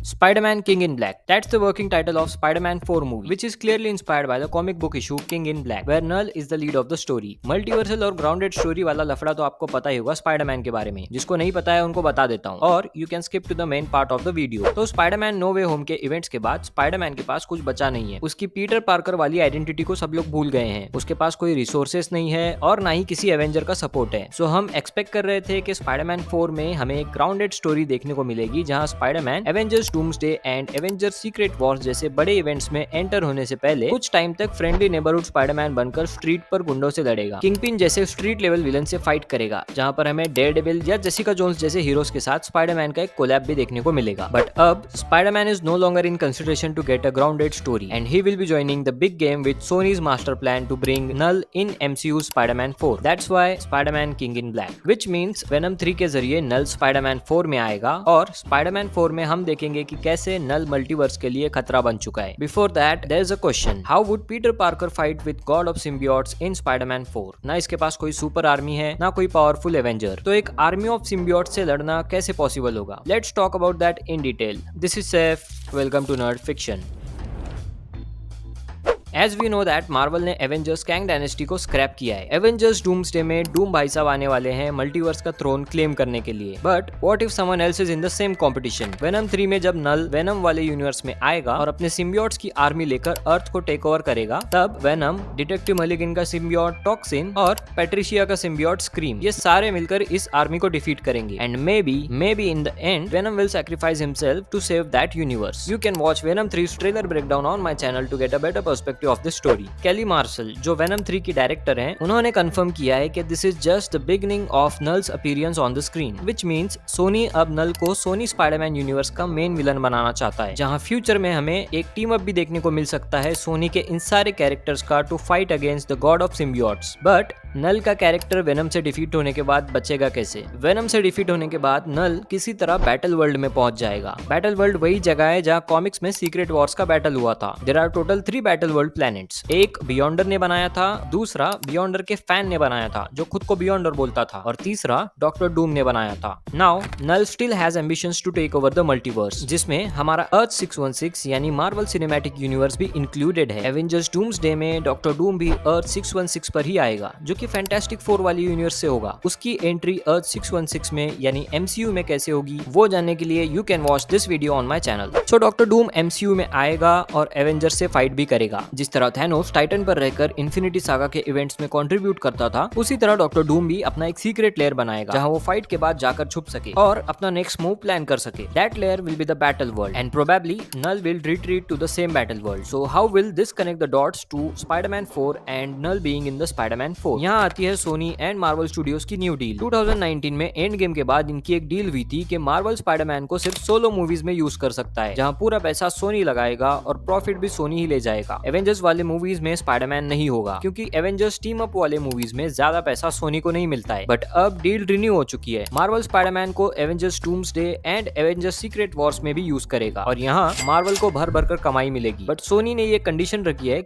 Spider-Man King in Black. That's the working title of Spider-Man 4 movie, which is clearly inspired by the comic book issue King in Black, where Null is the lead of the story. Multiversal और grounded story वाला लफड़ा तो आपको पता ही होगा Spiderman के बारे में। जिसको नहीं पता है उनको बता देता हूँ, और you can skip to the main part of the video. तो स्पाइडरमैन नो वे होम के इवेंट्स के बाद स्पाइडरमैन के पास कुछ बचा नहीं है। उसकी पीटर पार्कर वाली आइडेंटिटी को सब लोग भूल गए हैं। उसके पास कोई रिसोर्सेस नहीं है और ना ही किसी एवेंजर का सपोर्ट है। सो हम एक्सपेक्ट कर रहे थे कि स्पाइडरमैन 4 में हमें एक ग्राउंडेड स्टोरी देखने को मिलेगी, जहां Spiderman Avengers doomsday and Avengers secret Wars जैसे बड़े इवेंट्स में एंटर होने से पहले कुछ टाइम तक फ्रेंडली नेबरहुड स्पाइडरमैन बनकर स्ट्रीट पर गुंडों से लड़ेगा, किंगपिन जैसे स्ट्रीट लेवल विलन से फाइट करेगा, जहां पर हमें डेयरडेविल या जेसिका जोन्स जैसे हीरोज के साथ स्पाइडरमैन का एक कोलैब भी देखने को मिलेगा। बट अब Spider-Man is no longer in consideration to get a grounded story and he will be joining the big game with Sony's master plan to bring Knull in MCU Spider-Man 4. That's why Spider-Man King in Black, which means Venom 3 के जरिए नल Spider-Man 4 में आएगा और Spider-Man 4 में हम देखेंगे कि कैसे नल मल्टीवर्स के लिए खतरा बन चुका है। Before that, there is a question: How would Peter Parker fight with God of Symbiotes in Spider-Man 4? ना इसके पास कोई सुपर आर्मी है, ना कोई पावरफुल एवेंजर, तो एक आर्मी ऑफ सिम्बियोट्स से लड़ना कैसे पॉसिबल होगा? Let's talk about that in detail. This is Saif. Welcome to Nerd Fiction. As we know that Marvel ने एवेंजर्स कैंग डायनेस्टी को स्क्रैप किया है। एवेंजर्स डूम्सडे में डूम भाई साहब आने वाले हैं मल्टीवर्स का थ्रोन क्लेम करने के लिए। But what if someone else is in the same competition? Venom 3 में जब नल वेनम वाले यूनिवर्स में आएगा और अपने सिम्बियोट्स की आर्मी लेकर अर्थ को टेक ओवर करेगा, तब वेनम, डिटेक्टिव मलिगन का सिम्बियोट टॉक्सिन और पैट्रिशिया का सिम्बियोट स्क्रीम, ये सारे मिलकर इस आर्मी को डिफीट करेंगे। And maybe in the end Venom will sacrifice himself to save that universe. You can watch Venom 3 trailer breakdown on my channel to get a better perspective of the story. Kelly Marshall, जो Venom 3 की director हैं, उन्होंने confirm किया है कि this is just the beginning of Knull's appearance on the screen, which means Sony अब Knull को Sony Spiderman universe का मेन विलन बनाना चाहता है, जहां फ्यूचर में हमें एक टीम अप भी देखने को मिल सकता है सोनी के इन सारे कैरेक्टर्स का to fight against the god of symbiotes. But Knull का कैरेक्टर वेनम से डिफीट होने के बाद बचेगा कैसे? वेनम से डिफीट होने के बाद नल किसी तरह बैटल वर्ल्ड में पहुंच जाएगा। बैटल वर्ल्ड वही जगह है जहां कॉमिक्स में सीक्रेट वॉर्स का बैटल हुआ था। There are total 3 battle world planets. एक बियॉन्डर ने बनाया था, दूसरा बियॉन्डर के फैन ने बनाया था जो खुद को बियॉन्डर बोलता था, और तीसरा डॉक्टर डूम ने बनाया था। Now Knull still has ambitions to take over the multiverse, जिसमें हमारा अर्थ 616 यानी मार्वल सिनेमैटिक यूनिवर्स भी इंक्लूडेड है। एवेंजर्स डूम्सडे में डॉक्टर डूम भी अर्थ 616 पर ही आएगा, जो कि फैंटास्टिक 4 वाली यूनिवर्स से होगा। उसकी एंट्री अर्थ 616 में यानी MCU में कैसे होगी, वो जानने के लिए you can watch this video on my channel. So doctor Doom MCU में आएगा और एवेंजर से फाइट भी करेगा। जिस तरह थैनोस टाइटन पर रहकर इन्फिनिटी सागा के इवेंट्स में कंट्रीब्यूट करता था, उसी तरह डॉक्टर डूम भी अपना एक सीक्रेट लेयर बनाएगा, जहां वो फाइट के बाद जाकर छुप सके और अपना नेक्स्ट मूव प्लान कर सके। That layer will be the battle world and probably Knull will retreat to the same battle world. So how will this connect the dots to Spiderman 4 and Knull being in the Spiderman 4? यहाँ आती है Sony and Marvel studios की new deal. 2019 में end game के बाद इनकी एक deal हुई थी कि मार्वल स्पाइडरमैन को सिर्फ सोलो मूवीज में यूज कर सकता है, जहां पूरा पैसा सोनी लगाएगा और प्रॉफिट भी सोनी ही ले जाएगा। एवेंजर्स वाले मूवीज में स्पाइडरमैन नहीं होगा, क्योंकि एवेंजर्स टीम अप वाले मूवीज में ज्यादा पैसा सोनी को नहीं मिलता है। बट अब डील रिन्यू हो चुकी है। मार्वल स्पाइडरमैन को Avengers doomsday and Avengers secret Wars में भी यूज करेगा और यहाँ मार्वल को भर भर कर कमाई मिलेगी। बट सोनी ने ये कंडीशन रखी है,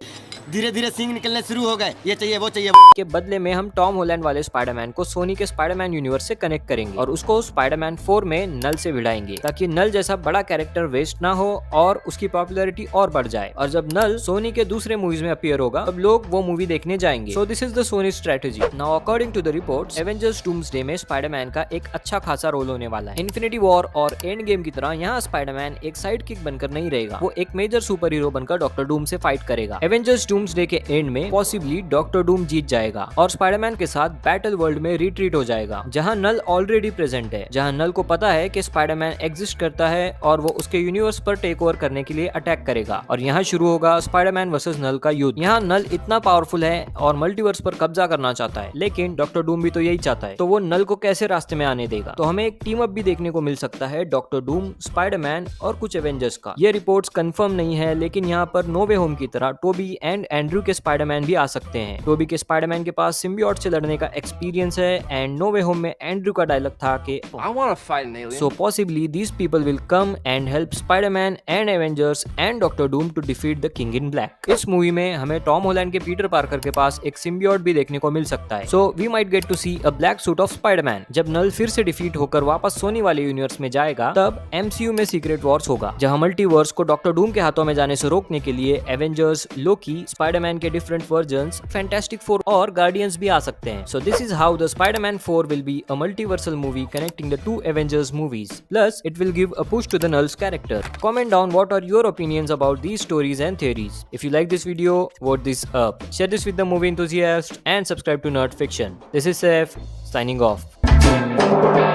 धीरे धीरे सींग निकलने शुरू हो गए, ये चाहिए वो चाहिए, के बदले में हम टॉम हॉलैंड वाले स्पाइडरमैन को सोनी के स्पाइडरमैन यूनिवर्स से कनेक्ट करेंगे और उसको स्पाइडरमैन 4 में नल से भिड़ाएंगे, ताकि नल जैसा बड़ा कैरेक्टर वेस्ट ना हो और उसकी पॉपुलैरिटी और बढ़ जाए। और जब नल सोनी के दूसरे मूवीज में अपीयर होगा, तब लोग वो मूवी देखने जाएंगे। So this is the Sony strategy. Now according to the reports, Avengers Doomsday में स्पाइडरमैन का एक अच्छा खासा रोल होने वाला है। इन्फिनिटी वॉर और एंड गेम की तरह यहाँ स्पाइडरमैन एक साइड किक बनकर नहीं रहेगा, वो एक मेजर सुपर हीरो बनकर डॉक्टर डूम से फाइट करेगा। एवेंजर्स डूम्सडे के एंड में पॉसिबली डॉक्टर डूम जीत जाएगा और स्पाइडरमैन के साथ बैटल वर्ल्ड में रिट्रीट हो जाएगा, जहां नल ऑलरेडी प्रेजेंट है, जहां नल को पता है कि स्पाइडरमैन एग्जिस्ट करता है और वो उसके यूनिवर्स पर टेक ओवर करने के लिए अटैक करेगा। और यहाँ शुरू होगा स्पाइडरमैन वर्सेस नल का युद्ध। यहाँ नल इतना पावरफुल है और मल्टीवर्स पर कब्जा करना चाहता है, लेकिन डॉक्टर डूम भी तो यही चाहता है, तो वो नल को कैसे रास्ते में आने देगा? तो हमें एक टीम अप भी देखने को मिल सकता है डॉक्टर डूम, स्पाइडरमैन और कुछ एवेंजर्स का। ये रिपोर्ट्स कंफर्म नहीं है, लेकिन यहाँ पर नो वे होम की तरह टोबी एंड एंड्रू के स्पाइडरमैन भी आ सकते हैं। टोबी के स्पाइडरमैन के पास पास सिम्बियोट से लड़ने का एक्सपीरियंस है एंड नो वे होम में एंड्रू का डायलॉग था कि I want to fight an alien. so possibly these people will come and help Spider-Man and Avengers and Doctor Doom to defeat the King in Black. इस movie में हमें Tom Holland के Peter Parker के पास एक symbiote भी देखने को मिल सकता है. So we might get to see a black suit of Spider-Man. जब नल फिर से डिफीट होकर वापस सोनी वाले यूनिवर्स में जाएगा तब MCU में सीक्रेट वॉर्स होगा जहां मल्टीवर्स को डॉक्टर डूम के हाथों में जाने से रोकने के लिए एवेंजर्स, लोकी, स्पाइडरमैन के डिफरेंट वर्जन्स, फैंटास्टिक फोर और गार्डियंस भी आ सकते हैं. So this is how the Spider-Man 4 will be a multiversal movie connecting the two Avengers movies. Plus, it will give a push to the Null's character. Comment down what are your opinions about these stories and theories. If you like this video, vote this up. Share this with the movie enthusiasts and subscribe to Nerd Fiction. This is Saif, signing off.